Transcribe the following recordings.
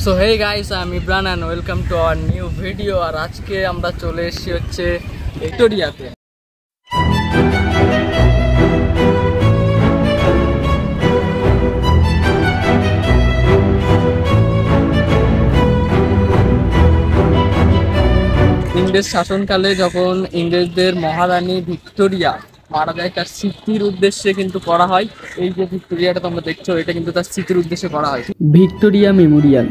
So hey guys, I am Imran and welcome to our new video. আর আজকে আমরা চলে এসেছি হচ্ছে ভিক্টোরিয়াতে। ইংরেজ শাসনকালে যখন ইংরেজদের মহারানী ভিক্টোরিয়া মারা যায়, তার স্মৃতির উদ্দেশ্যে কিন্তু করা হয়। এই যে ভিক্টোরিয়াটা তোমরা দেখছো, এটা কিন্তু তার স্মৃতির উদ্দেশ্যে করা হয়। ভিক্টোরিয়া মেমোরিয়াল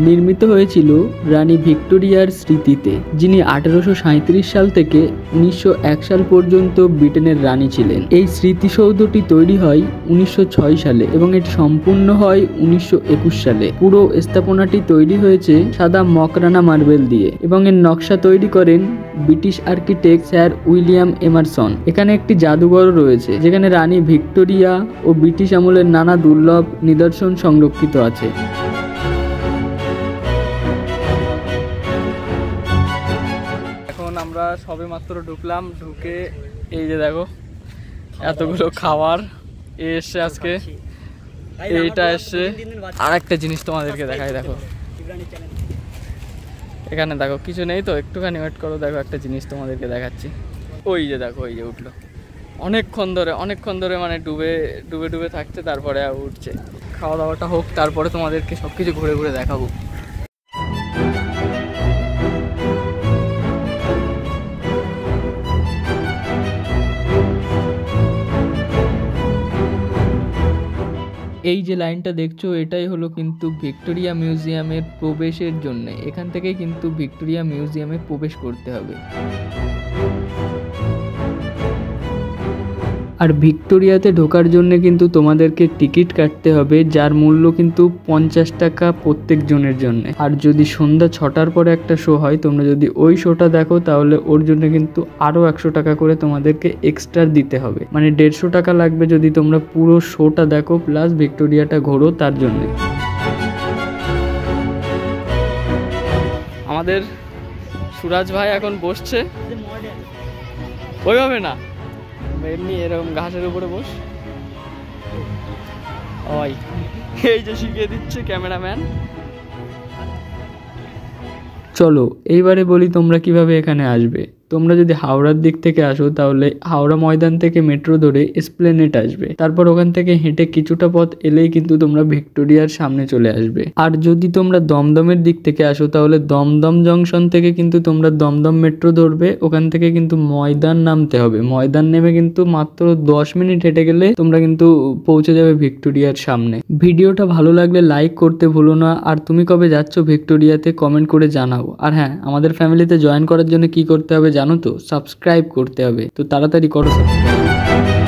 নির্মিত হয়েছিল রানী ভিক্টোরিয়ার স্মৃতিতে, যিনি 1837 সাল থেকে 1901 সাল পর্যন্ত ব্রিটেনের রানী ছিলেন। এই স্মৃতিসৌধটি তৈরি হয় 1906 সালে এবং এটি সম্পূর্ণ হয় 1921 সালে। পুরো স্থাপনাটি তৈরি হয়েছে সাদা মকরানা মার্বেল দিয়ে এবং এর নকশা তৈরি করেন British architect sir William Emerson. এখানে একটি জাদুঘর রয়েছে যেখানে রানী ভিক্টোরিয়া ও ব্রিটিশ আমলের নানা দুর্লভ নিদর্শন সংরক্ষিত আছে। এখন আমরা সবে মাত্র ঢুকলাম, ঢুকে এই যে দেখো এতগুলো খাবার এসছে আজকে। এইটা এসছে। আর একটা জিনিস তোমাদেরকে দেখাই, দেখো এখানে দেখো কিছু নেই তো, একটুখানি ওয়েট করো, দেখো একটা জিনিস তোমাদেরকে দেখাচ্ছি। ওই যে দেখো, ওই যে উঠলো, অনেকক্ষণ ধরে মানে ডুবে ডুবে ডুবে থাকছে, তারপরে উঠছে। খাওয়া দাওয়াটা হোক, তারপরে তোমাদেরকে সব কিছু ঘুরে ঘুরে দেখাবো। এই যে লাইনটা দেখছো, এটাই হলো কিন্তু ভিক্টোরিয়া মিউজিয়ামের প্রবেশের জন্য। এখান থেকেই কিন্তু ভিক্টোরিয়া মিউজিয়ামে প্রবেশ করতে হবে। আর ভিক্টোরিয়াতে ঢোকার জন্য কিন্তু তোমাদেরকে টিকিট কাটতে হবে, যার মূল্য কিন্তু 50 টাকা প্রত্যেক জনের জন্য। আর যদি সন্ধ্যা 6টার পরে একটা শো হয়, তোমরা যদি ওই শোটা দেখো, তাহলে ওর জন্য কিন্তু আরও 100 টাকা করে তোমাদেরকে এক্সট্রা দিতে হবে। মানে 150 টাকা লাগবে যদি তোমরা পুরো শোটা দেখো প্লাস ভিক্টোরিয়াটা ঘোরো তার জন্য। আমাদের সুরাজ ভাই এখন বসছে ওইভাবে না, এমনি এরকম ঘাসের উপরে বস। ওই এই যে শিখিয়ে দিচ্ছে ক্যামেরাম্যান। চলো এইবারে বলি তোমরা কিভাবে এখানে আসবে। তোমরা যদি হাওড়ার দিক থেকে আসো, তাহলে হাওড়া ময়দান থেকে মেট্রো ধরে এসপ্লেনেড আসবে। তারপর ওখান থেকে হেঁটে কিছুটা পথ এলেই কিন্তু তোমরা ভিক্টোরিয়ার সামনে চলে আসবে। আর যদি তোমরা দমদমের দিক থেকে আসো, তাহলে দমদম জংশন থেকে কিন্তু তোমরা দমদম মেট্রো ধরবে। ওখান থেকে কিন্তু ময়দান নামতে হবে। ময়দান নেমে কিন্তু মাত্র 10 মিনিট হেঁটে গেলে তোমরা কিন্তু পৌঁছে যাবে ভিক্টোরিয়ার সামনে। ভিডিওটা ভালো লাগলে লাইক করতে ভুলো না। আর তুমি কবে যাচ্ছ ভিক্টোরিয়াতে কমেন্ট করে জানাও। আর হ্যাঁ, আমাদের ফ্যামিলিতে জয়েন করার জন্য কি করতে হবে জানো তো? সাবস্ক্রাইব করতে হবে। তো তাড়াতাড়ি করো সাবস্ক্রাইব।